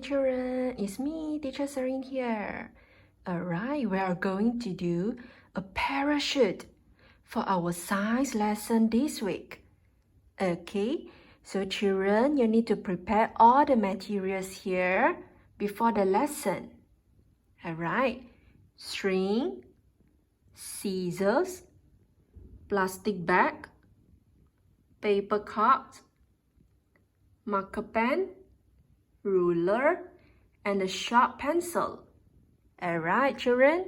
children, it's me, Teacher Serene here. Alright, we are going to do a parachute for our science lesson this week. Okay, so children, you need to prepare all the materials here before the lesson. Alright, string, scissors, plastic bag, paper cut, marker pen, ruler, and a sharp pencil. Alright, children?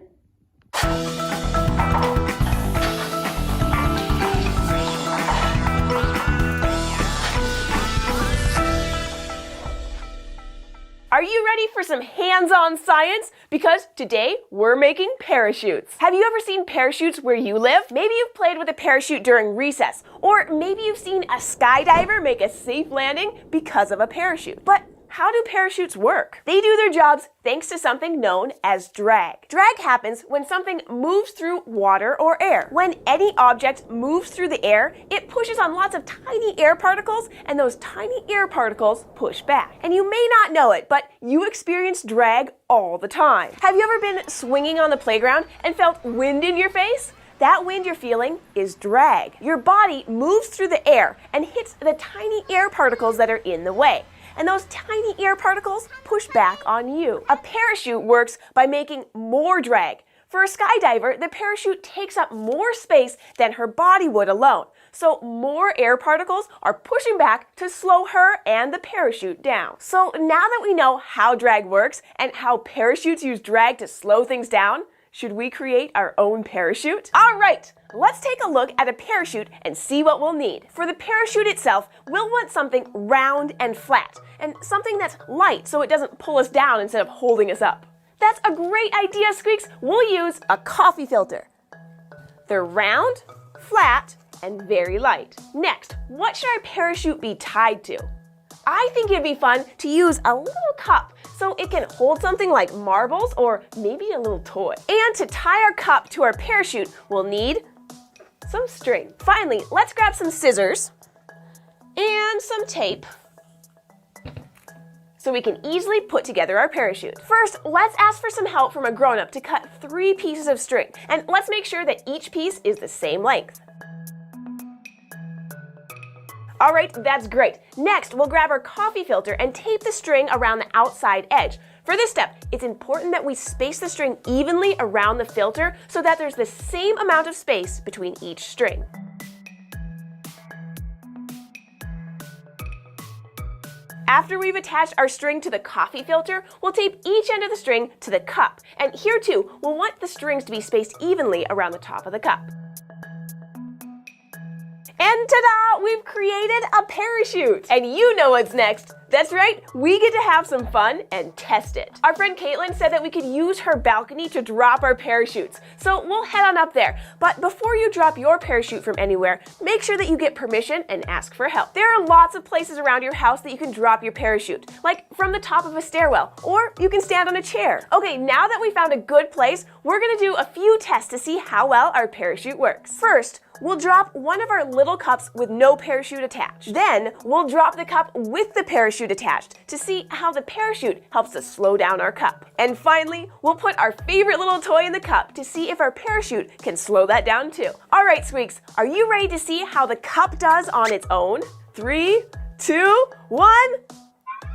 Are you ready for some hands-on science? Because today we're making parachutes. Have you ever seen parachutes where you live? Maybe you've played with a parachute during recess, or maybe you've seen a skydiver make a safe landing because of a parachute. But how do parachutes work? They do their jobs thanks to something known as drag. Drag happens when something moves through water or air. When any object moves through the air, it pushes on lots of tiny air particles, and those tiny air particles push back. And you may not know it, but you experience drag all the time. Have you ever been swinging on the playground and felt wind in your face? That wind you're feeling is drag. Your body moves through the air and hits the tiny air particles that are in the way. And those tiny air particles push back on you. A parachute works by making more drag. For a skydiver, the parachute takes up more space than her body would alone. So more air particles are pushing back to slow her and the parachute down. So now that we know how drag works and how parachutes use drag to slow things down, should we create our own parachute? All right, let's take a look at a parachute and see what we'll need. For the parachute itself, we'll want something round and flat, and something that's light so it doesn't pull us down instead of holding us up. That's a great idea, Squeaks. We'll use a coffee filter. They're round, flat, and very light. Next, what should our parachute be tied to? I think it'd be fun to use a little cup so it can hold something like marbles or maybe a little toy. And to tie our cup to our parachute, we'll need some string. Finally, let's grab some scissors and some tape so we can easily put together our parachute. First, let's ask for some help from a grown-up to cut 3 pieces of string, and let's make sure that each piece is the same length. All right, that's great. Next, we'll grab our coffee filter and tape the string around the outside edge. For this step, it's important that we space the string evenly around the filter so that there's the same amount of space between each string. After we've attached our string to the coffee filter, we'll tape each end of the string to the cup. And here too, we'll want the strings to be spaced evenly around the top of the cup. And ta-da! We've created a parachute! And you know what's next. That's right, we get to have some fun and test it. Our friend Caitlin said that we could use her balcony to drop our parachutes. So we'll head on up there. But before you drop your parachute from anywhere, make sure that you get permission and ask for help. There are lots of places around your house that you can drop your parachute, like from the top of a stairwell, or you can stand on a chair. Okay, now that we found a good place, we're gonna do a few tests to see how well our parachute works. First, we'll drop one of our little cups with no parachute attached. Then, we'll drop the cup with the parachute attached to see how the parachute helps us slow down our cup. And finally, we'll put our favorite little toy in the cup to see if our parachute can slow that down too. All right, Squeaks, are you ready to see how the cup does on its own? 3, 2, 1.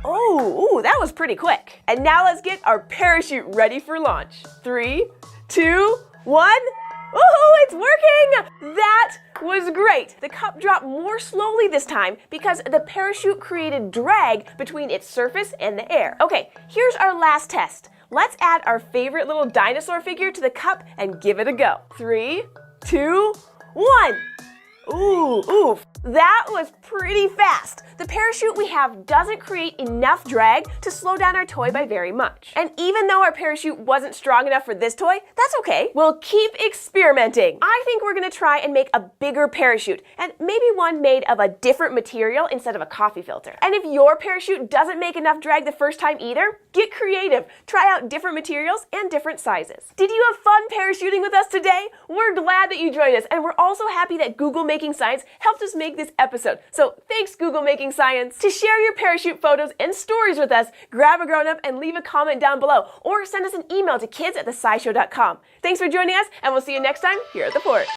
Oh, that was pretty quick. And now let's get our parachute ready for launch. 3, 2, 1. Woohoo, it's working! That was great. The cup dropped more slowly this time because the parachute created drag between its surface and the air. Okay, here's our last test. Let's add our favorite little dinosaur figure to the cup and give it a go. 3, 2, 1. Ooh, that was pretty fast. The parachute we have doesn't create enough drag to slow down our toy by very much. And even though our parachute wasn't strong enough for this toy, that's okay. We'll keep experimenting. I think we're gonna try and make a bigger parachute, and maybe one made of a different material instead of a coffee filter. And if your parachute doesn't make enough drag the first time either, get creative. Try out different materials and different sizes. Did you have fun parachuting with us today? We're glad that you joined us, and we're also happy that Google makes Making Science helped us make this episode. So thanks, Google Making Science. To share your parachute photos and stories with us, grab a grown-up and leave a comment down below, or send us an email to kids@thescishow.com. Thanks for joining us, and we'll see you next time here at the Fort.